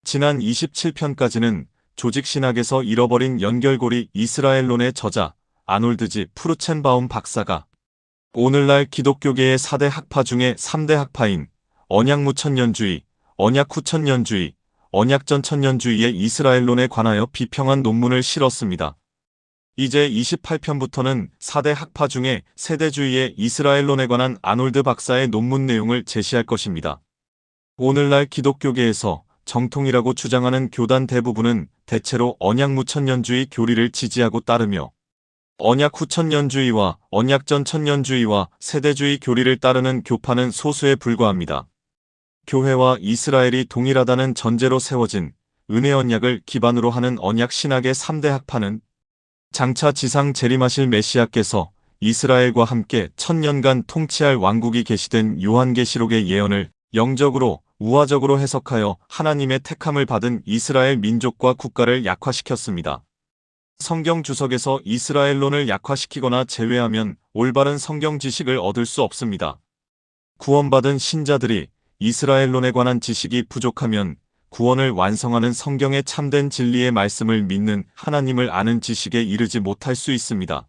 지난 27편까지는 조직신학에서 잃어버린 연결고리 이스라엘론의 저자 아놀드 G. 프루첸바움 박사가 오늘날 기독교계의 4대 학파 중에 3대 학파인 언약무천년주의, 언약후천년주의, 언약전천년주의의 이스라엘론에 관하여 비평한 논문을 실었습니다. 이제 28편부터는 4대 학파 중에 세대주의의 이스라엘론에 관한 아놀드 박사의 논문 내용을 제시할 것입니다. 오늘날 기독교계에서 정통이라고 주장하는 교단 대부분은 대체로 언약무천년주의 교리를 지지하고 따르며 언약후천년주의와 언약전천년주의와 세대주의 교리를 따르는 교파는 소수에 불과합니다. 교회와 이스라엘이 동일하다는 전제로 세워진 은혜 언약을 기반으로 하는 언약 신학의 3대 학파는 장차 지상 재림하실 메시아께서 이스라엘과 함께 1000년간 통치할 왕국이 계시된 요한계시록의 예언을 영적으로 우화적으로 해석하여 하나님의 택함을 받은 이스라엘 민족과 국가를 약화시켰습니다. 성경 주석에서 이스라엘론을 약화시키거나 제외하면 올바른 성경 지식을 얻을 수 없습니다. 구원받은 신자들이 이스라엘론에 관한 지식이 부족하면 구원을 완성하는 성경의 참된 진리의 말씀을 믿는 하나님을 아는 지식에 이르지 못할 수 있습니다.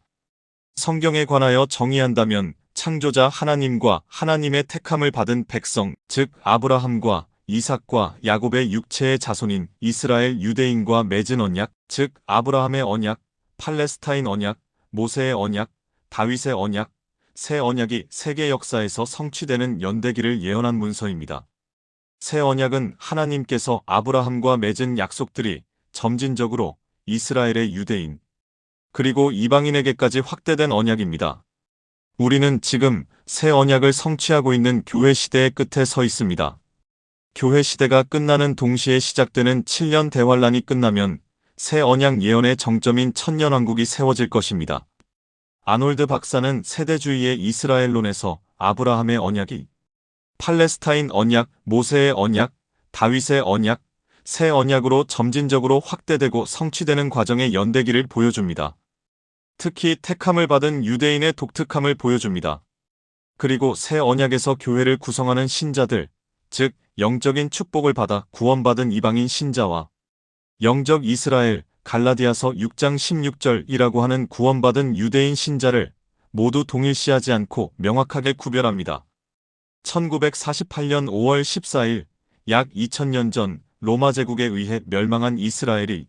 성경에 관하여 정의한다면 창조자 하나님과 하나님의 택함을 받은 백성, 즉 아브라함과 이삭과 야곱의 육체의 자손인 이스라엘 유대인과 맺은 언약, 즉 아브라함의 언약, 팔레스타인 언약, 모세의 언약, 다윗의 언약, 새 언약이 세계 역사에서 성취되는 연대기를 예언한 문서입니다. 새 언약은 하나님께서 아브라함과 맺은 약속들이 점진적으로 이스라엘의 유대인, 그리고 이방인에게까지 확대된 언약입니다. 우리는 지금 새 언약을 성취하고 있는 교회 시대의 끝에 서 있습니다. 교회 시대가 끝나는 동시에 시작되는 7년 대환란이 끝나면 새 언약 예언의 정점인 천년왕국이 세워질 것입니다. 아놀드 박사는 세대주의의 이스라엘론에서 아브라함의 언약이 팔레스타인 언약, 모세의 언약, 다윗의 언약, 새 언약으로 점진적으로 확대되고 성취되는 과정의 연대기를 보여줍니다. 특히 택함을 받은 유대인의 독특함을 보여줍니다. 그리고 새 언약에서 교회를 구성하는 신자들, 즉 영적인 축복을 받아 구원받은 이방인 신자와 영적 이스라엘, 갈라디아서 6장 16절이라고 하는 구원받은 유대인 신자를 모두 동일시하지 않고 명확하게 구별합니다. 1948년 5월 14일, 약 2000년 전 로마 제국에 의해 멸망한 이스라엘이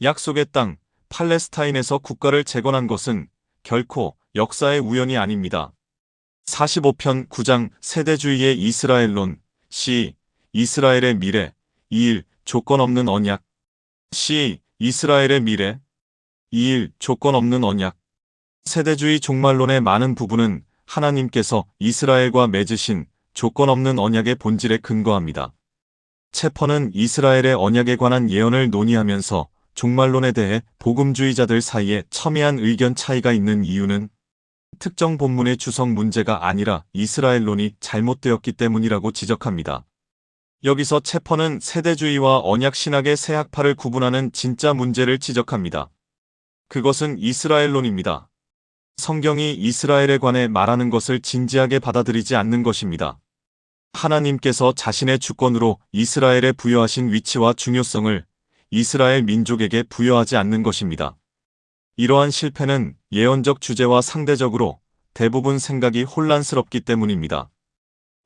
약속의 땅, 팔레스타인에서 국가를 재건한 것은 결코 역사의 우연이 아닙니다. 45편 9장 세대주의의 이스라엘론, C. 이스라엘의 미래, 2일 조건 없는 언약, C. 이스라엘의 미래, 2일 조건 없는 언약. 세대주의 종말론의 많은 부분은 하나님께서 이스라엘과 맺으신 조건 없는 언약의 본질에 근거합니다. 체퍼는 이스라엘의 언약에 관한 예언을 논의하면서 종말론에 대해 복음주의자들 사이에 첨예한 의견 차이가 있는 이유는 특정 본문의 주석 문제가 아니라 이스라엘론이 잘못되었기 때문이라고 지적합니다. 여기서 체퍼는 세대주의와 언약신학의 새 학파를 구분하는 진짜 문제를 지적합니다. 그것은 이스라엘론입니다. 성경이 이스라엘에 관해 말하는 것을 진지하게 받아들이지 않는 것입니다. 하나님께서 자신의 주권으로 이스라엘에 부여하신 위치와 중요성을 이스라엘 민족에게 부여하지 않는 것입니다. 이러한 실패는 예언적 주제와 상대적으로 대부분 생각이 혼란스럽기 때문입니다.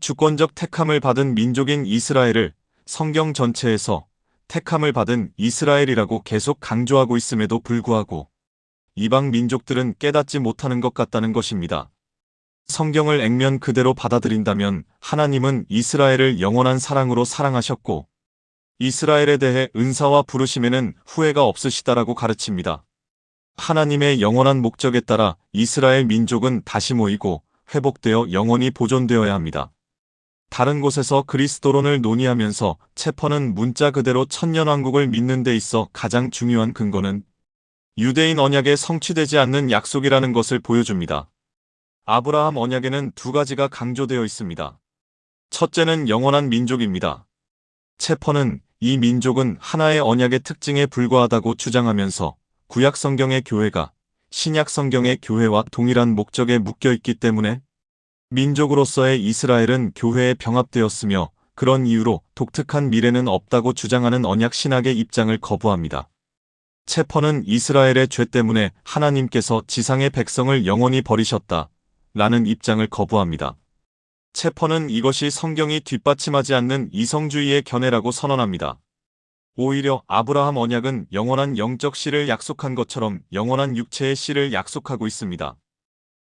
주권적 택함을 받은 민족인 이스라엘을 성경 전체에서 택함을 받은 이스라엘이라고 계속 강조하고 있음에도 불구하고 이방 민족들은 깨닫지 못하는 것 같다는 것입니다. 성경을 액면 그대로 받아들인다면 하나님은 이스라엘을 영원한 사랑으로 사랑하셨고 이스라엘에 대해 은사와 부르심에는 후회가 없으시다라고 가르칩니다. 하나님의 영원한 목적에 따라 이스라엘 민족은 다시 모이고 회복되어 영원히 보존되어야 합니다. 다른 곳에서 그리스도론을 논의하면서 체퍼는 문자 그대로 천년왕국을 믿는 데 있어 가장 중요한 근거는 유대인 언약에 성취되지 않는 약속이라는 것을 보여줍니다. 아브라함 언약에는 두 가지가 강조되어 있습니다. 첫째는 영원한 민족입니다. 체퍼는 이 민족은 하나의 언약의 특징에 불과하다고 주장하면서 구약 성경의 교회가 신약 성경의 교회와 동일한 목적에 묶여 있기 때문에 민족으로서의 이스라엘은 교회에 병합되었으며 그런 이유로 독특한 미래는 없다고 주장하는 언약 신학의 입장을 거부합니다. 체퍼는 이스라엘의 죄 때문에 하나님께서 지상의 백성을 영원히 버리셨다 라는 입장을 거부합니다. 체퍼는 이것이 성경이 뒷받침하지 않는 이성주의의 견해라고 선언합니다. 오히려 아브라함 언약은 영원한 영적 씨를 약속한 것처럼 영원한 육체의 씨를 약속하고 있습니다.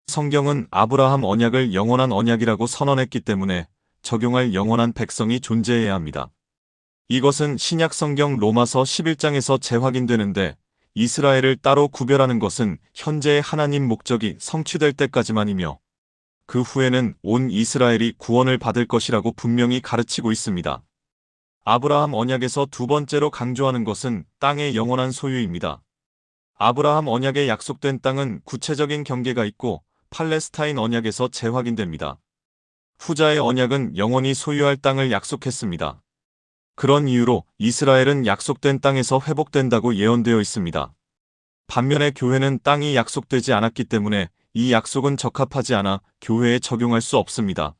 성경은 아브라함 언약을 영원한 언약이라고 선언했기 때문에 적용할 영원한 백성이 존재해야 합니다. 이것은 신약 성경 로마서 11장에서 재확인되는데 이스라엘을 따로 구별하는 것은 현재의 하나님 목적이 성취될 때까지만이며 그 후에는 온 이스라엘이 구원을 받을 것이라고 분명히 가르치고 있습니다. 아브라함 언약에서 두 번째로 강조하는 것은 땅의 영원한 소유입니다. 아브라함 언약에 약속된 땅은 구체적인 경계가 있고 팔레스타인 언약에서 재확인됩니다. 후자의 언약은 영원히 소유할 땅을 약속했습니다. 그런 이유로 이스라엘은 약속된 땅에서 회복된다고 예언되어 있습니다. 반면에 교회는 땅이 약속되지 않았기 때문에 이 약속은 적합하지 않아 교회에 적용할 수 없습니다.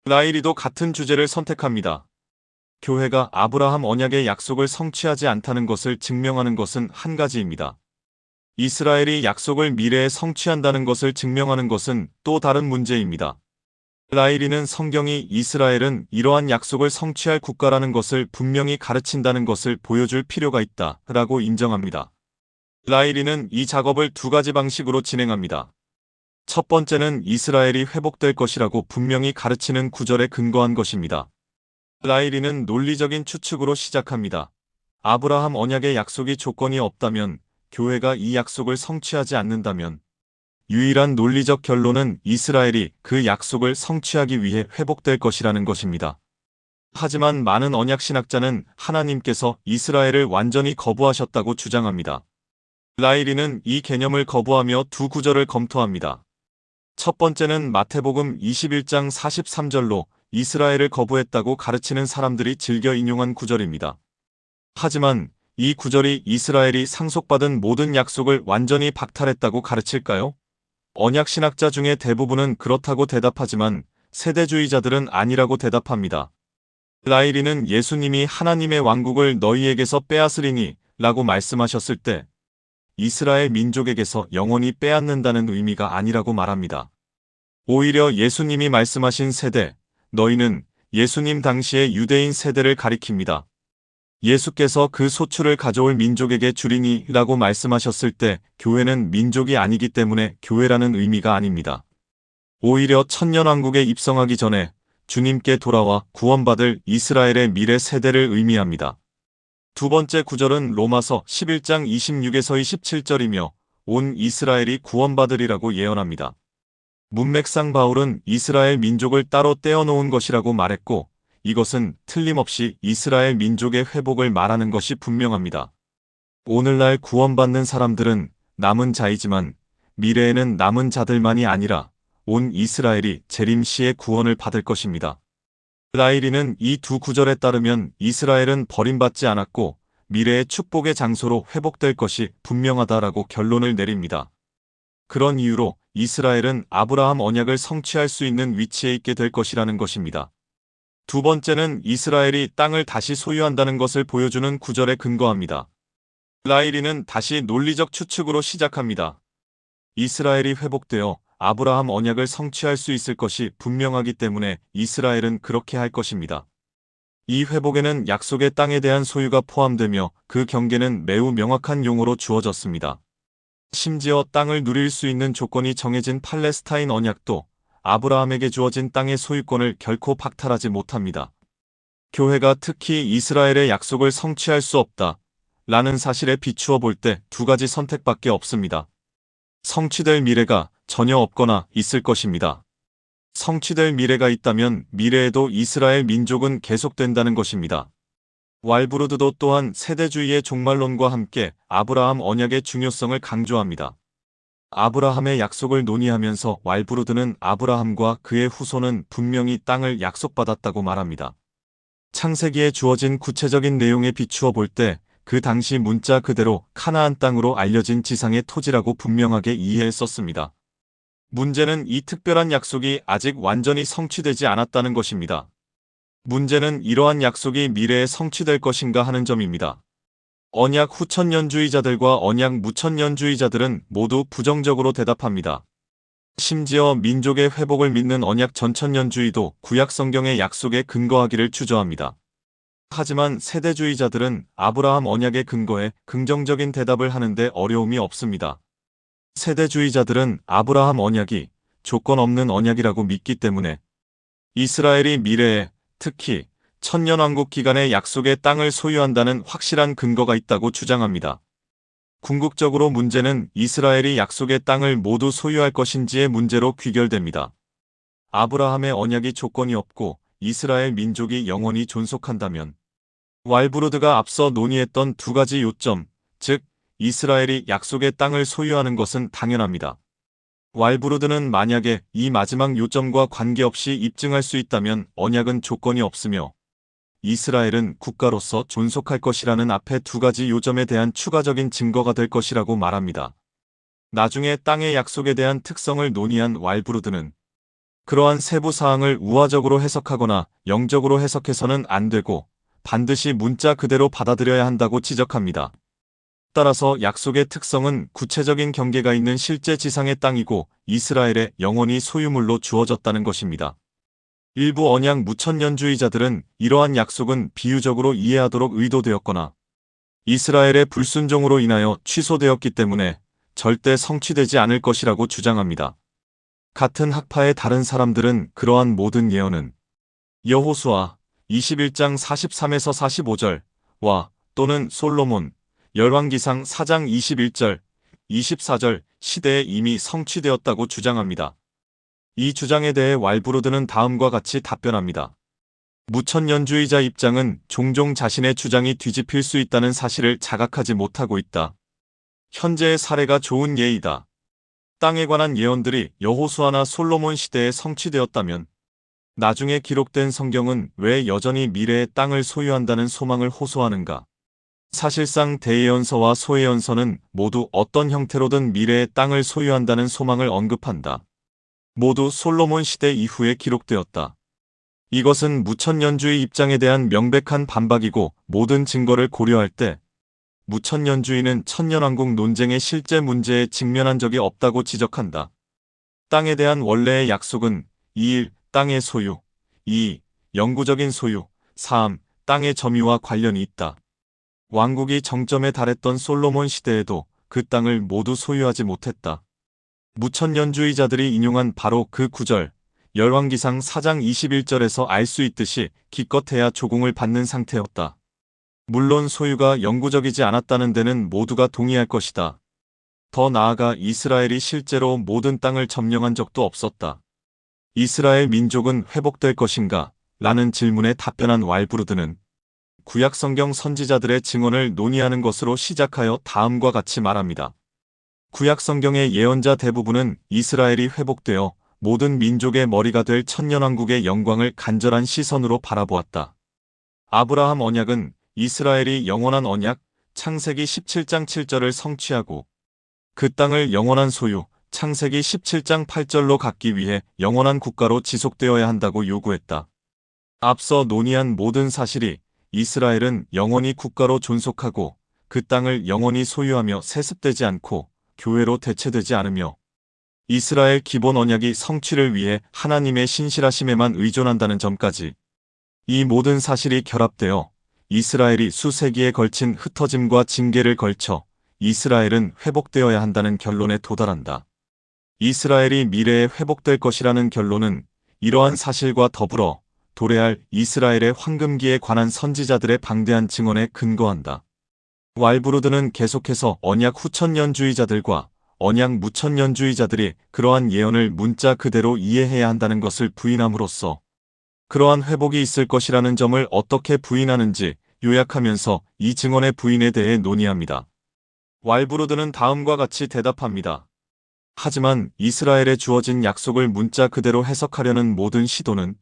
라일이도 같은 주제를 선택합니다. 교회가 아브라함 언약의 약속을 성취하지 않다는 것을 증명하는 것은 한 가지입니다. 이스라엘이 약속을 미래에 성취한다는 것을 증명하는 것은 또 다른 문제입니다. 라일이는 성경이 이스라엘은 이러한 약속을 성취할 국가라는 것을 분명히 가르친다는 것을 보여줄 필요가 있다 라고 인정합니다. 라일이는 이 작업을 두 가지 방식으로 진행합니다. 첫 번째는 이스라엘이 회복될 것이라고 분명히 가르치는 구절에 근거한 것입니다. 라일이는 논리적인 추측으로 시작합니다. 아브라함 언약의 약속이 조건이 없다면, 교회가 이 약속을 성취하지 않는다면 유일한 논리적 결론은 이스라엘이 그 약속을 성취하기 위해 회복될 것이라는 것입니다. 하지만 많은 언약신학자는 하나님께서 이스라엘을 완전히 거부하셨다고 주장합니다. 라일이는 이 개념을 거부하며 두 구절을 검토합니다. 첫 번째는 마태복음 21장 43절로 이스라엘을 거부했다고 가르치는 사람들이 즐겨 인용한 구절입니다. 하지만 이 구절이 이스라엘이 상속받은 모든 약속을 완전히 박탈했다고 가르칠까요? 언약신학자 중에 대부분은 그렇다고 대답하지만 세대주의자들은 아니라고 대답합니다. 라일이는 예수님이 하나님의 왕국을 너희에게서 빼앗으리니 라고 말씀하셨을 때 이스라엘 민족에게서 영원히 빼앗는다는 의미가 아니라고 말합니다. 오히려 예수님이 말씀하신 세대, 너희는 예수님 당시의 유대인 세대를 가리킵니다. 예수께서 그 소출을 가져올 민족에게 주리니 라고 말씀하셨을 때 교회는 민족이 아니기 때문에 교회라는 의미가 아닙니다. 오히려 천년왕국에 입성하기 전에 주님께 돌아와 구원받을 이스라엘의 미래 세대를 의미합니다. 두 번째 구절은 로마서 11장 26에서 27절이며 온 이스라엘이 구원받으리라고 예언합니다. 문맥상 바울은 이스라엘 민족을 따로 떼어놓은 것이라고 말했고 이것은 틀림없이 이스라엘 민족의 회복을 말하는 것이 분명합니다. 오늘날 구원받는 사람들은 남은 자이지만 미래에는 남은 자들만이 아니라 온 이스라엘이 재림시에 구원을 받을 것입니다. 라일이는 이 두 구절에 따르면 이스라엘은 버림받지 않았고 미래의 축복의 장소로 회복될 것이 분명하다라고 결론을 내립니다. 그런 이유로 이스라엘은 아브라함 언약을 성취할 수 있는 위치에 있게 될 것이라는 것입니다. 두 번째는 이스라엘이 땅을 다시 소유한다는 것을 보여주는 구절에 근거합니다. 라일이는 다시 논리적 추측으로 시작합니다. 이스라엘이 회복되어 아브라함 언약을 성취할 수 있을 것이 분명하기 때문에 이스라엘은 그렇게 할 것입니다. 이 회복에는 약속의 땅에 대한 소유가 포함되며 그 경계는 매우 명확한 용어로 주어졌습니다. 심지어 땅을 누릴 수 있는 조건이 정해진 팔레스타인 언약도 아브라함에게 주어진 땅의 소유권을 결코 박탈하지 못합니다. 교회가 특히 이스라엘의 약속을 성취할 수 없다 라는 사실에 비추어 볼 때 두 가지 선택밖에 없습니다. 성취될 미래가 전혀 없거나 있을 것입니다. 성취될 미래가 있다면 미래에도 이스라엘 민족은 계속된다는 것입니다. 왈브루드도 또한 세대주의의 종말론과 함께 아브라함 언약의 중요성을 강조합니다. 아브라함의 약속을 논의하면서 왈브루드는 아브라함과 그의 후손은 분명히 땅을 약속받았다고 말합니다. 창세기에 주어진 구체적인 내용에 비추어 볼 때 그 당시 문자 그대로 카나안 땅으로 알려진 지상의 토지라고 분명하게 이해했었습니다. 문제는 이 특별한 약속이 아직 완전히 성취되지 않았다는 것입니다. 문제는 이러한 약속이 미래에 성취될 것인가 하는 점입니다. 언약 후천년주의자들과 언약 무천년주의자들은 모두 부정적으로 대답합니다. 심지어 민족의 회복을 믿는 언약 전천년주의도 구약 성경의 약속에 근거하기를 주저합니다. 하지만 세대주의자들은 아브라함 언약에 근거해 긍정적인 대답을 하는데 어려움이 없습니다. 세대주의자들은 아브라함 언약이 조건 없는 언약이라고 믿기 때문에 이스라엘이 미래에, 특히 천년왕국 기간에 약속의 땅을 소유한다는 확실한 근거가 있다고 주장합니다. 궁극적으로 문제는 이스라엘이 약속의 땅을 모두 소유할 것인지의 문제로 귀결됩니다. 아브라함의 언약이 조건이 없고 이스라엘 민족이 영원히 존속한다면 왈브루드가 앞서 논의했던 두 가지 요점, 즉 이스라엘이 약속의 땅을 소유하는 것은 당연합니다. 왈브루드는 만약에 이 마지막 요점과 관계없이 입증할 수 있다면 언약은 조건이 없으며 이스라엘은 국가로서 존속할 것이라는 앞에 두 가지 요점에 대한 추가적인 증거가 될 것이라고 말합니다. 나중에 땅의 약속에 대한 특성을 논의한 왈브루드는 그러한 세부 사항을 우화적으로 해석하거나 영적으로 해석해서는 안 되고 반드시 문자 그대로 받아들여야 한다고 지적합니다. 따라서 약속의 특성은 구체적인 경계가 있는 실제 지상의 땅이고 이스라엘의 영원히 소유물로 주어졌다는 것입니다. 일부 언약 무천년주의자들은 이러한 약속은 비유적으로 이해하도록 의도되었거나 이스라엘의 불순종으로 인하여 취소되었기 때문에 절대 성취되지 않을 것이라고 주장합니다. 같은 학파의 다른 사람들은 그러한 모든 예언은 여호수아 21장 43에서 45절과 또는 솔로몬 열왕기상 4장 21절, 24절 시대에 이미 성취되었다고 주장합니다. 이 주장에 대해 왈브루드는 다음과 같이 답변합니다. 무천년주의자 입장은 종종 자신의 주장이 뒤집힐 수 있다는 사실을 자각하지 못하고 있다. 현재의 사례가 좋은 예이다. 땅에 관한 예언들이 여호수아나 솔로몬 시대에 성취되었다면 나중에 기록된 성경은 왜 여전히 미래의 땅을 소유한다는 소망을 호소하는가? 사실상 대예언서와 소예언서는 모두 어떤 형태로든 미래의 땅을 소유한다는 소망을 언급한다. 모두 솔로몬 시대 이후에 기록되었다. 이것은 무천년주의 입장에 대한 명백한 반박이고 모든 증거를 고려할 때 무천년주의는 천년왕국 논쟁의 실제 문제에 직면한 적이 없다고 지적한다. 땅에 대한 원래의 약속은 1. 땅의 소유, 2. 영구적인 소유, 3. 땅의 점유와 관련이 있다. 왕국이 정점에 달했던 솔로몬 시대에도 그 땅을 모두 소유하지 못했다. 무천년주의자들이 인용한 바로 그 구절, 열왕기상 4장 21절에서 알 수 있듯이 기껏해야 조공을 받는 상태였다. 물론 소유가 영구적이지 않았다는 데는 모두가 동의할 것이다. 더 나아가 이스라엘이 실제로 모든 땅을 점령한 적도 없었다. 이스라엘 민족은 회복될 것인가? 라는 질문에 답변한 왈브루드는 구약 성경 선지자들의 증언을 논의하는 것으로 시작하여 다음과 같이 말합니다. 구약 성경의 예언자 대부분은 이스라엘이 회복되어 모든 민족의 머리가 될 천년왕국의 영광을 간절한 시선으로 바라보았다. 아브라함 언약은 이스라엘이 영원한 언약, 창세기 17장 7절을 성취하고 그 땅을 영원한 소유, 창세기 17장 8절로 갖기 위해 영원한 국가로 지속되어야 한다고 요구했다. 앞서 논의한 모든 사실이 이스라엘은 영원히 국가로 존속하고 그 땅을 영원히 소유하며 세습되지 않고 교회로 대체되지 않으며 이스라엘 기본 언약이 성취를 위해 하나님의 신실하심에만 의존한다는 점까지 이 모든 사실이 결합되어 이스라엘이 수세기에 걸친 흩어짐과 징계를 걸쳐 이스라엘은 회복되어야 한다는 결론에 도달한다. 이스라엘이 미래에 회복될 것이라는 결론은 이러한 사실과 더불어 도래할 이스라엘의 황금기에 관한 선지자들의 방대한 증언에 근거한다. 왈브루드는 계속해서 언약 후천년주의자들과 언약 무천년주의자들이 그러한 예언을 문자 그대로 이해해야 한다는 것을 부인함으로써 그러한 회복이 있을 것이라는 점을 어떻게 부인하는지 요약하면서 이 증언의 부인에 대해 논의합니다. 왈브루드는 다음과 같이 대답합니다. 하지만 이스라엘에 주어진 약속을 문자 그대로 해석하려는 모든 시도는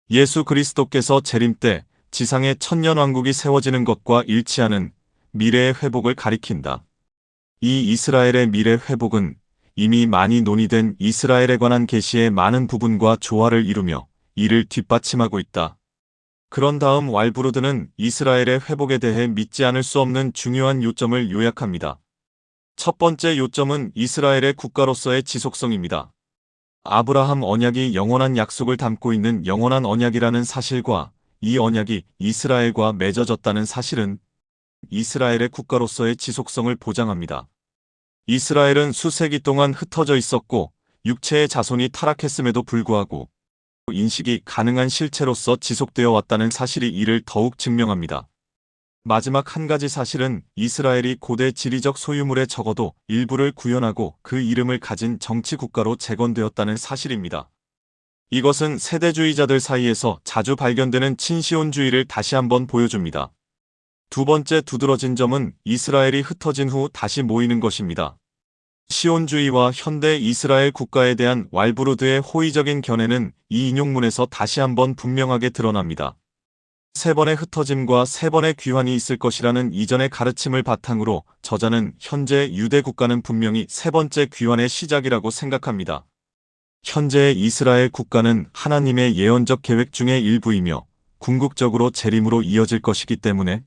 예수 그리스도께서 재림 때 지상의 천년왕국이 세워지는 것과 일치하는 미래의 회복을 가리킨다. 이 이스라엘의 미래 회복은 이미 많이 논의된 이스라엘에 관한 계시의 많은 부분과 조화를 이루며 이를 뒷받침하고 있다. 그런 다음 왈브루드는 이스라엘의 회복에 대해 믿지 않을 수 없는 중요한 요점을 요약합니다. 첫 번째 요점은 이스라엘의 국가로서의 지속성입니다. 아브라함 언약이 영원한 약속을 담고 있는 영원한 언약이라는 사실과 이 언약이 이스라엘과 맺어졌다는 사실은 이스라엘의 국가로서의 지속성을 보장합니다. 이스라엘은 수세기 동안 흩어져 있었고 육체의 자손이 타락했음에도 불구하고 인식이 가능한 실체로서 지속되어 왔다는 사실이 이를 더욱 증명합니다. 마지막 한 가지 사실은 이스라엘이 고대 지리적 소유물의 적어도 일부를 구현하고 그 이름을 가진 정치 국가로 재건되었다는 사실입니다. 이것은 세대주의자들 사이에서 자주 발견되는 친시온주의를 다시 한번 보여줍니다. 두 번째 두드러진 점은 이스라엘이 흩어진 후 다시 모이는 것입니다. 시온주의와 현대 이스라엘 국가에 대한 왈브루드의 호의적인 견해는 이 인용문에서 다시 한번 분명하게 드러납니다. 세 번의 흩어짐과 세 번의 귀환이 있을 것이라는 이전의 가르침을 바탕으로 저자는 현재 유대 국가는 분명히 세 번째 귀환의 시작이라고 생각합니다. 현재의 이스라엘 국가는 하나님의 예언적 계획 중의 일부이며 궁극적으로 재림으로 이어질 것이기 때문에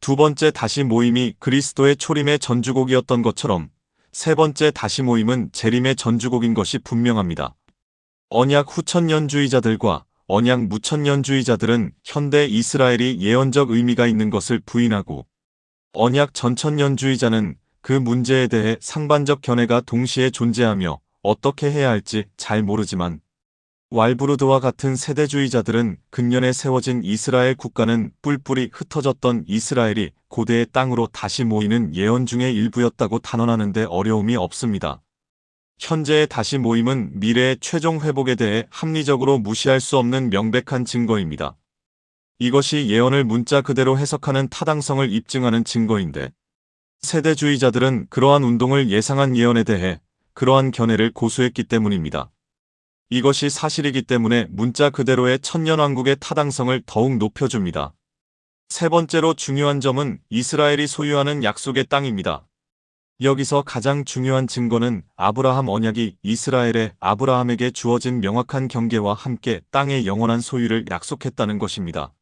두 번째 다시 모임이 그리스도의 초림의 전주곡이었던 것처럼 세 번째 다시 모임은 재림의 전주곡인 것이 분명합니다. 언약 후천년주의자들과 언약 무천년주의자들은 현대 이스라엘이 예언적 의미가 있는 것을 부인하고 언약 전천년주의자는 그 문제에 대해 상반적 견해가 동시에 존재하며 어떻게 해야 할지 잘 모르지만 왈브루드와 같은 세대주의자들은 근년에 세워진 이스라엘 국가는 뿔뿔이 흩어졌던 이스라엘이 고대의 땅으로 다시 모이는 예언 중의 일부였다고 단언하는데 어려움이 없습니다. 현재의 다시 모임은 미래의 최종 회복에 대해 합리적으로 무시할 수 없는 명백한 증거입니다. 이것이 예언을 문자 그대로 해석하는 타당성을 입증하는 증거인데 세대주의자들은 그러한 운동을 예상한 예언에 대해 그러한 견해를 고수했기 때문입니다. 이것이 사실이기 때문에 문자 그대로의 천년왕국의 타당성을 더욱 높여줍니다. 세 번째로 중요한 점은 이스라엘이 소유하는 약속의 땅입니다. 여기서 가장 중요한 증거는 아브라함 언약이 이스라엘의 아브라함에게 주어진 명확한 경계와 함께 땅의 영원한 소유를 약속했다는 것입니다.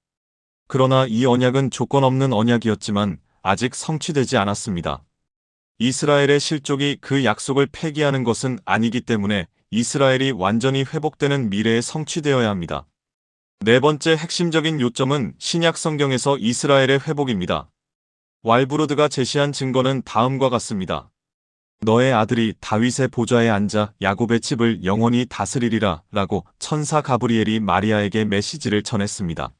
그러나 이 언약은 조건 없는 언약이었지만 아직 성취되지 않았습니다. 이스라엘의 실족이 그 약속을 폐기하는 것은 아니기 때문에 이스라엘이 완전히 회복되는 미래에 성취되어야 합니다. 네 번째 핵심적인 요점은 신약 성경에서 이스라엘의 회복입니다. 왈브루드가 제시한 증거는 다음과 같습니다. 너의 아들이 다윗의 보좌에 앉아 야곱의 집을 영원히 다스리리라 라고 천사 가브리엘이 마리아에게 메시지를 전했습니다.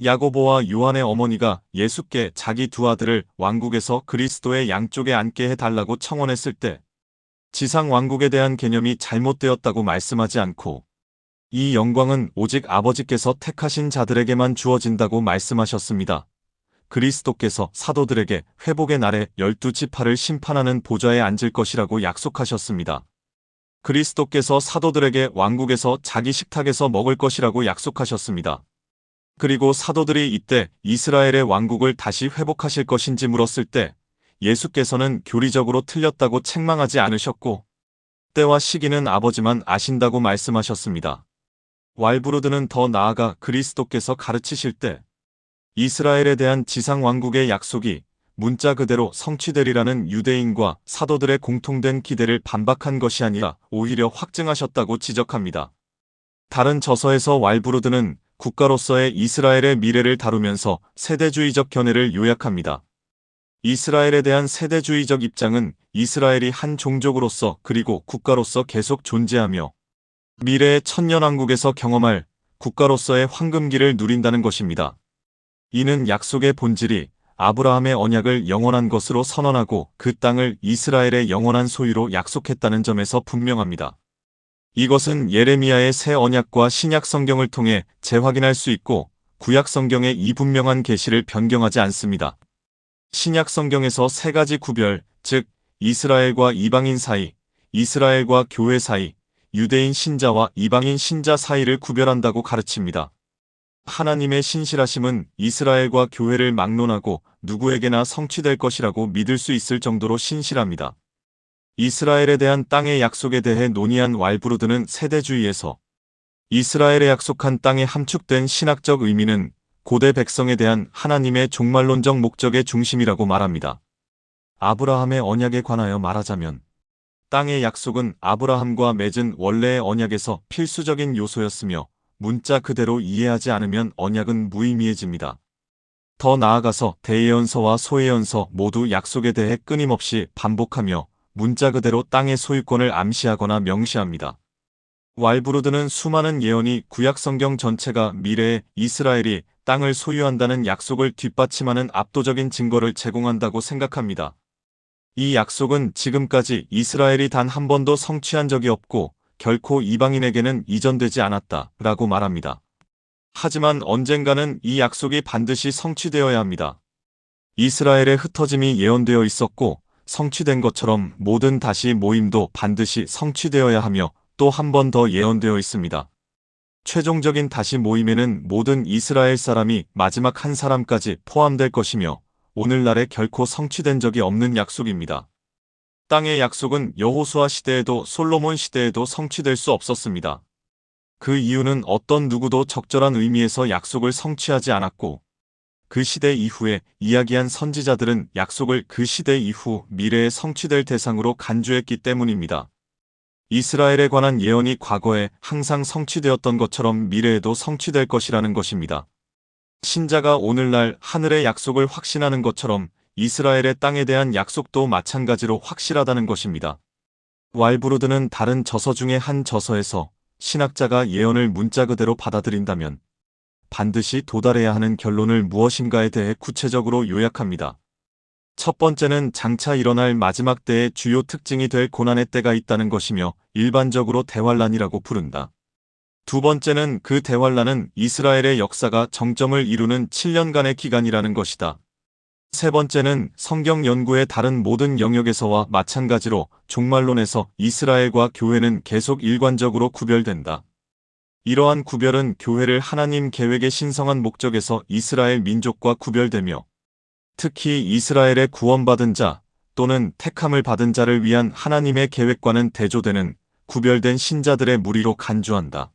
야고보와 요한의 어머니가 예수께 자기 두 아들을 왕국에서 그리스도의 양쪽에 앉게 해달라고 청원했을 때 지상 왕국에 대한 개념이 잘못되었다고 말씀하지 않고 이 영광은 오직 아버지께서 택하신 자들에게만 주어진다고 말씀하셨습니다. 그리스도께서 사도들에게 회복의 날에 12지파를 심판하는 보좌에 앉을 것이라고 약속하셨습니다. 그리스도께서 사도들에게 왕국에서 자기 식탁에서 먹을 것이라고 약속하셨습니다. 그리고 사도들이 이때 이스라엘의 왕국을 다시 회복하실 것인지 물었을 때 예수께서는 교리적으로 틀렸다고 책망하지 않으셨고 때와 시기는 아버지만 아신다고 말씀하셨습니다. 왈브루드는 더 나아가 그리스도께서 가르치실 때 이스라엘에 대한 지상 왕국의 약속이 문자 그대로 성취되리라는 유대인과 사도들의 공통된 기대를 반박한 것이 아니라 오히려 확증하셨다고 지적합니다. 다른 저서에서 왈브루드는 국가로서의 이스라엘의 미래를 다루면서 세대주의적 견해를 요약합니다. 이스라엘에 대한 세대주의적 입장은 이스라엘이 한 종족으로서 그리고 국가로서 계속 존재하며 미래의 천년왕국에서 경험할 국가로서의 황금기를 누린다는 것입니다. 이는 약속의 본질이 아브라함의 언약을 영원한 것으로 선언하고 그 땅을 이스라엘의 영원한 소유로 약속했다는 점에서 분명합니다. 이것은 예레미야의 새 언약과 신약 성경을 통해 재확인할 수 있고 구약 성경의 이 분명한 계시를 변경하지 않습니다. 신약 성경에서 세 가지 구별, 즉 이스라엘과 이방인 사이, 이스라엘과 교회 사이, 유대인 신자와 이방인 신자 사이를 구별한다고 가르칩니다. 하나님의 신실하심은 이스라엘과 교회를 막론하고 누구에게나 성취될 것이라고 믿을 수 있을 정도로 신실합니다. 이스라엘에 대한 땅의 약속에 대해 논의한 왈브루드는 세대주의에서 이스라엘에 약속한 땅에 함축된 신학적 의미는 고대 백성에 대한 하나님의 종말론적 목적의 중심이라고 말합니다. 아브라함의 언약에 관하여 말하자면 땅의 약속은 아브라함과 맺은 원래의 언약에서 필수적인 요소였으며 문자 그대로 이해하지 않으면 언약은 무의미해집니다. 더 나아가서 대예언서와 소예언서 모두 약속에 대해 끊임없이 반복하며 문자 그대로 땅의 소유권을 암시하거나 명시합니다. 왈브루드는 수많은 예언이 구약 성경 전체가 미래에 이스라엘이 땅을 소유한다는 약속을 뒷받침하는 압도적인 증거를 제공한다고 생각합니다. 이 약속은 지금까지 이스라엘이 단 한 번도 성취한 적이 없고 결코 이방인에게는 이전되지 않았다 라고 말합니다. 하지만 언젠가는 이 약속이 반드시 성취되어야 합니다. 이스라엘의 흩어짐이 예언되어 있었고 성취된 것처럼 모든 다시 모임도 반드시 성취되어야 하며 또 한 번 더 예언되어 있습니다. 최종적인 다시 모임에는 모든 이스라엘 사람이 마지막 한 사람까지 포함될 것이며 오늘날에 결코 성취된 적이 없는 약속입니다. 땅의 약속은 여호수아 시대에도 솔로몬 시대에도 성취될 수 없었습니다. 그 이유는 어떤 누구도 적절한 의미에서 약속을 성취하지 않았고 그 시대 이후에 이야기한 선지자들은 약속을 그 시대 이후 미래에 성취될 대상으로 간주했기 때문입니다. 이스라엘에 관한 예언이 과거에 항상 성취되었던 것처럼 미래에도 성취될 것이라는 것입니다. 신자가 오늘날 하늘의 약속을 확신하는 것처럼 이스라엘의 땅에 대한 약속도 마찬가지로 확실하다는 것입니다. 왈브루드는 다른 저서 중에 한 저서에서 신학자가 예언을 문자 그대로 받아들인다면 반드시 도달해야 하는 결론을 무엇인가에 대해 구체적으로 요약합니다. 첫 번째는 장차 일어날 마지막 때의 주요 특징이 될 고난의 때가 있다는 것이며 일반적으로 대환란이라고 부른다. 두 번째는 그 대환란은 이스라엘의 역사가 정점을 이루는 7년간의 기간이라는 것이다. 세 번째는 성경 연구의 다른 모든 영역에서와 마찬가지로 종말론에서 이스라엘과 교회는 계속 일관적으로 구별된다. 이러한 구별은 교회를 하나님 계획의 신성한 목적에서 이스라엘 민족과 구별되며 특히 이스라엘의 구원받은 자 또는 택함을 받은 자를 위한 하나님의 계획과는 대조되는 구별된 신자들의 무리로 간주한다.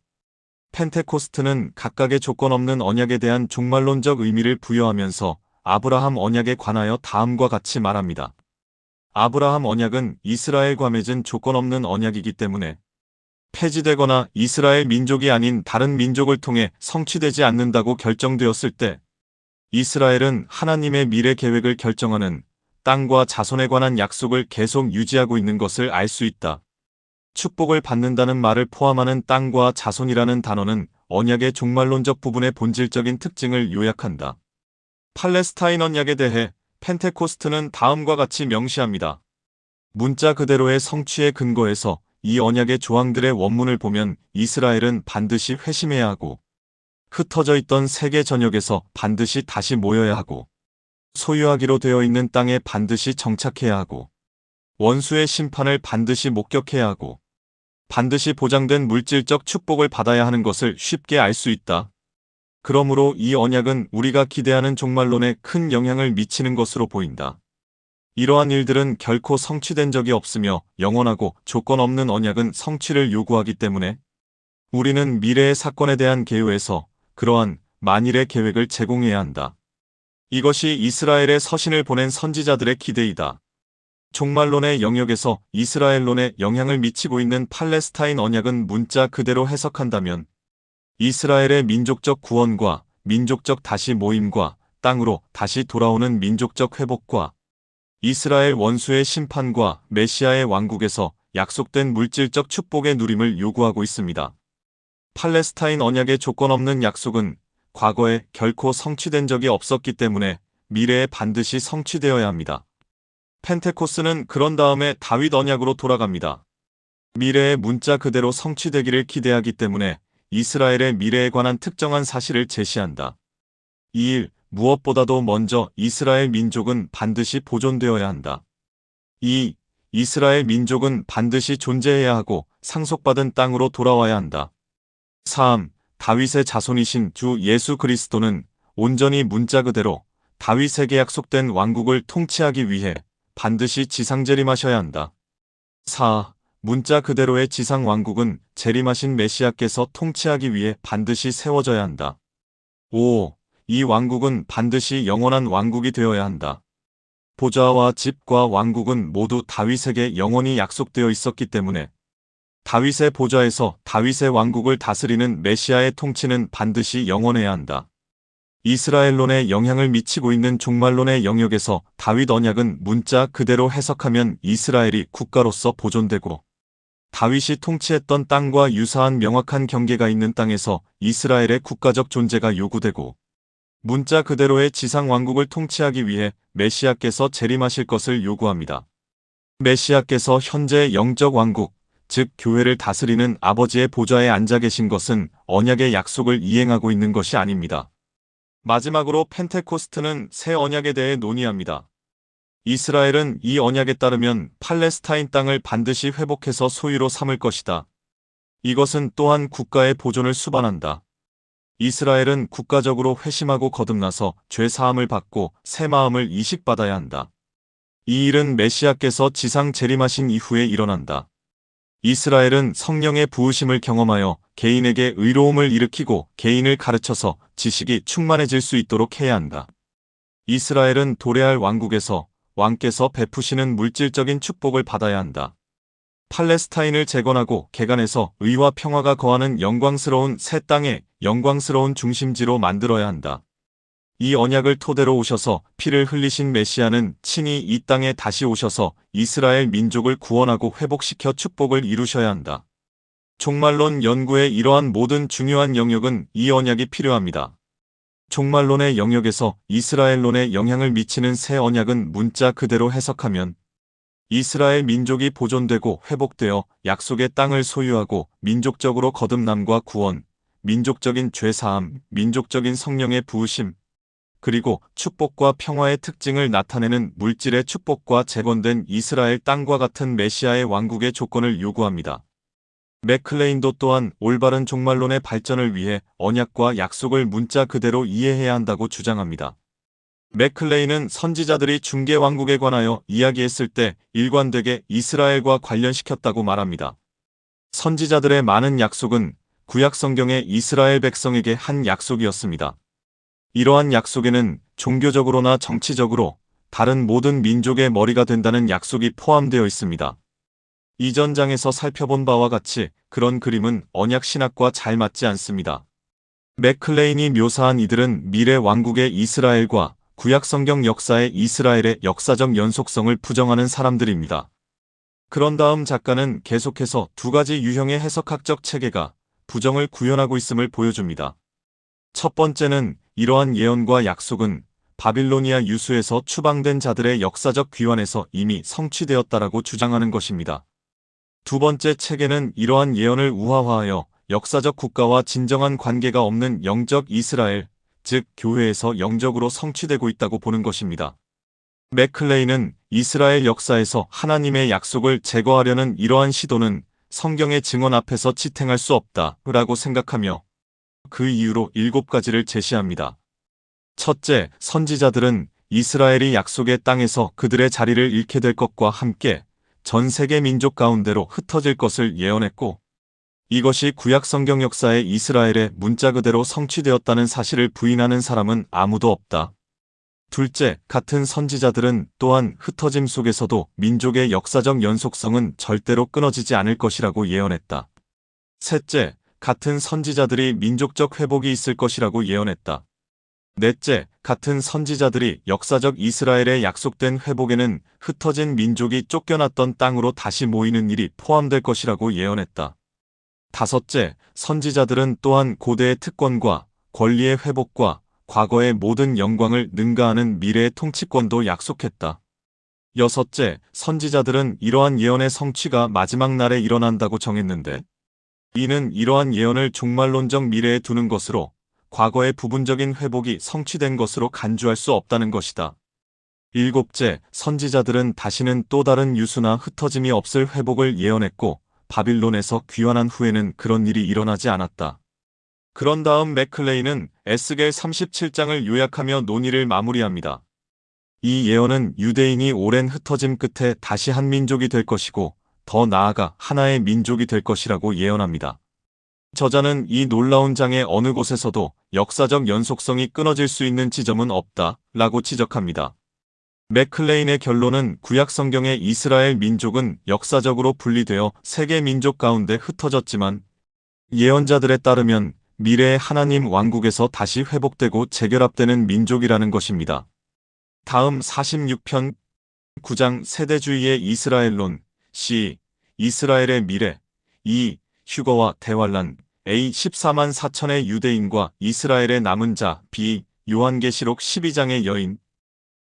펜테코스트는 각각의 조건 없는 언약에 대한 종말론적 의미를 부여하면서 아브라함 언약에 관하여 다음과 같이 말합니다. 아브라함 언약은 이스라엘과 맺은 조건 없는 언약이기 때문에 폐지되거나 이스라엘 민족이 아닌 다른 민족을 통해 성취되지 않는다고 결정되었을 때 이스라엘은 하나님의 미래 계획을 결정하는 땅과 자손에 관한 약속을 계속 유지하고 있는 것을 알 수 있다. 축복을 받는다는 말을 포함하는 땅과 자손이라는 단어는 언약의 종말론적 부분의 본질적인 특징을 요약한다. 팔레스타인 언약에 대해 펜테코스트는 다음과 같이 명시합니다. 문자 그대로의 성취에 근거해서 이 언약의 조항들의 원문을 보면 이스라엘은 반드시 회심해야 하고 흩어져 있던 세계 전역에서 반드시 다시 모여야 하고 소유하기로 되어 있는 땅에 반드시 정착해야 하고 원수의 심판을 반드시 목격해야 하고 반드시 보장된 물질적 축복을 받아야 하는 것을 쉽게 알 수 있다. 그러므로 이 언약은 우리가 기대하는 종말론에 큰 영향을 미치는 것으로 보인다. 이러한 일들은 결코 성취된 적이 없으며 영원하고 조건 없는 언약은 성취를 요구하기 때문에 우리는 미래의 사건에 대한 계획에서 그러한 만일의 계획을 제공해야 한다. 이것이 이스라엘의 서신을 보낸 선지자들의 기대이다. 종말론의 영역에서 이스라엘론에 영향을 미치고 있는 팔레스타인 언약은 문자 그대로 해석한다면 이스라엘의 민족적 구원과 민족적 다시 모임과 땅으로 다시 돌아오는 민족적 회복과 이스라엘 원수의 심판과 메시아의 왕국에서 약속된 물질적 축복의 누림을 요구하고 있습니다. 팔레스타인 언약의 조건 없는 약속은 과거에 결코 성취된 적이 없었기 때문에 미래에 반드시 성취되어야 합니다. 펜테코스는 그런 다음에 다윗 언약으로 돌아갑니다. 미래의 문자 그대로 성취되기를 기대하기 때문에 이스라엘의 미래에 관한 특정한 사실을 제시한다. 이 일, 무엇보다도 먼저 이스라엘 민족은 반드시 보존되어야 한다. 2. 이스라엘 민족은 반드시 존재해야 하고 상속받은 땅으로 돌아와야 한다. 3. 다윗의 자손이신 주 예수 그리스도는 온전히 문자 그대로 다윗에게 약속된 왕국을 통치하기 위해 반드시 지상재림하셔야 한다. 4. 문자 그대로의 지상 왕국은 재림하신 메시아께서 통치하기 위해 반드시 세워져야 한다. 5. 이 왕국은 반드시 영원한 왕국이 되어야 한다. 보좌와 집과 왕국은 모두 다윗에게 영원히 약속되어 있었기 때문에 다윗의 보좌에서 다윗의 왕국을 다스리는 메시아의 통치는 반드시 영원해야 한다. 이스라엘론에 영향을 미치고 있는 종말론의 영역에서 다윗 언약은 문자 그대로 해석하면 이스라엘이 국가로서 보존되고 다윗이 통치했던 땅과 유사한 명확한 경계가 있는 땅에서 이스라엘의 국가적 존재가 요구되고 문자 그대로의 지상 왕국을 통치하기 위해 메시아께서 재림하실 것을 요구합니다. 메시아께서 현재 영적 왕국, 즉 교회를 다스리는 아버지의 보좌에 앉아 계신 것은 언약의 약속을 이행하고 있는 것이 아닙니다. 마지막으로 펜테코스트는 새 언약에 대해 논의합니다. 이스라엘은 이 언약에 따르면 팔레스타인 땅을 반드시 회복해서 소유로 삼을 것이다. 이것은 또한 국가의 보존을 수반한다. 이스라엘은 국가적으로 회심하고 거듭나서 죄 사함을 받고 새 마음을 이식받아야 한다. 이 일은 메시아께서 지상 재림하신 이후에 일어난다. 이스라엘은 성령의 부으심을 경험하여 개인에게 의로움을 일으키고 개인을 가르쳐서 지식이 충만해질 수 있도록 해야 한다. 이스라엘은 도래할 왕국에서 왕께서 베푸시는 물질적인 축복을 받아야 한다. 팔레스타인을 재건하고 개간해서 의와 평화가 거하는 영광스러운 새 땅의 영광스러운 중심지로 만들어야 한다. 이 언약을 토대로 오셔서 피를 흘리신 메시아는 친히 이 땅에 다시 오셔서 이스라엘 민족을 구원하고 회복시켜 축복을 이루셔야 한다. 종말론 연구의 이러한 모든 중요한 영역은 이 언약이 필요합니다. 종말론의 영역에서 이스라엘론에 영향을 미치는 새 언약은 문자 그대로 해석하면 이스라엘 민족이 보존되고 회복되어 약속의 땅을 소유하고 민족적으로 거듭남과 구원, 민족적인 죄사함, 민족적인 성령의 부으심, 그리고 축복과 평화의 특징을 나타내는 물질의 축복과 재건된 이스라엘 땅과 같은 메시아의 왕국의 조건을 요구합니다. 맥클레인도 또한 올바른 종말론의 발전을 위해 언약과 약속을 문자 그대로 이해해야 한다고 주장합니다. 맥클레인은 선지자들이 중개왕국에 관하여 이야기했을 때 일관되게 이스라엘과 관련시켰다고 말합니다. 선지자들의 많은 약속은 구약성경의 이스라엘 백성에게 한 약속이었습니다. 이러한 약속에는 종교적으로나 정치적으로 다른 모든 민족의 머리가 된다는 약속이 포함되어 있습니다. 이전 장에서 살펴본 바와 같이 그런 그림은 언약 신학과 잘 맞지 않습니다. 맥클레인이 묘사한 이들은 미래 왕국의 이스라엘과 구약 성경 역사의 이스라엘의 역사적 연속성을 부정하는 사람들입니다. 그런 다음 작가는 계속해서 두 가지 유형의 해석학적 체계가 부정을 구현하고 있음을 보여줍니다. 첫 번째는 이러한 예언과 약속은 바빌로니아 유수에서 추방된 자들의 역사적 귀환에서 이미 성취되었다라고 주장하는 것입니다. 두 번째 체계는 이러한 예언을 우화화하여 역사적 국가와 진정한 관계가 없는 영적 이스라엘, 즉 교회에서 영적으로 성취되고 있다고 보는 것입니다. 맥클레인은 이스라엘 역사에서 하나님의 약속을 제거하려는 이러한 시도는 성경의 증언 앞에서 지탱할 수 없다라고 생각하며 그 이유로 7가지를 제시합니다. 첫째, 선지자들은 이스라엘이 약속의 땅에서 그들의 자리를 잃게 될 것과 함께 전 세계 민족 가운데로 흩어질 것을 예언했고 이것이 구약 성경 역사의 이스라엘의 문자 그대로 성취되었다는 사실을 부인하는 사람은 아무도 없다. 둘째, 같은 선지자들은 또한 흩어짐 속에서도 민족의 역사적 연속성은 절대로 끊어지지 않을 것이라고 예언했다. 셋째, 같은 선지자들이 민족적 회복이 있을 것이라고 예언했다. 넷째, 같은 선지자들이 역사적 이스라엘의 약속된 회복에는 흩어진 민족이 쫓겨났던 땅으로 다시 모이는 일이 포함될 것이라고 예언했다. 다섯째, 선지자들은 또한 고대의 특권과 권리의 회복과 과거의 모든 영광을 능가하는 미래의 통치권도 약속했다. 여섯째, 선지자들은 이러한 예언의 성취가 마지막 날에 일어난다고 정했는데 이는 이러한 예언을 종말론적 미래에 두는 것으로 과거의 부분적인 회복이 성취된 것으로 간주할 수 없다는 것이다. 일곱째, 선지자들은 다시는 또 다른 유수나 흩어짐이 없을 회복을 예언했고 바빌론에서 귀환한 후에는 그런 일이 일어나지 않았다. 그런 다음 맥클레인은 에스겔 37장을 요약하며 논의를 마무리합니다. 이 예언은 유대인이 오랜 흩어짐 끝에 다시 한 민족이 될 것이고 더 나아가 하나의 민족이 될 것이라고 예언합니다. 저자는 이 놀라운 장의 어느 곳에서도 역사적 연속성이 끊어질 수 있는 지점은 없다 라고 지적합니다. 맥클레인의 결론은 구약 성경의 이스라엘 민족은 역사적으로 분리되어 세계 민족 가운데 흩어졌지만 예언자들에 따르면 미래의 하나님 왕국에서 다시 회복되고 재결합되는 민족이라는 것입니다. 다음 46편 9장 세대주의의 이스라엘론 C. 이스라엘의 미래 2. 휴거와 대환란 A. 14만 4천의 유대인과 이스라엘의 남은 자 B. 요한계시록 12장의 여인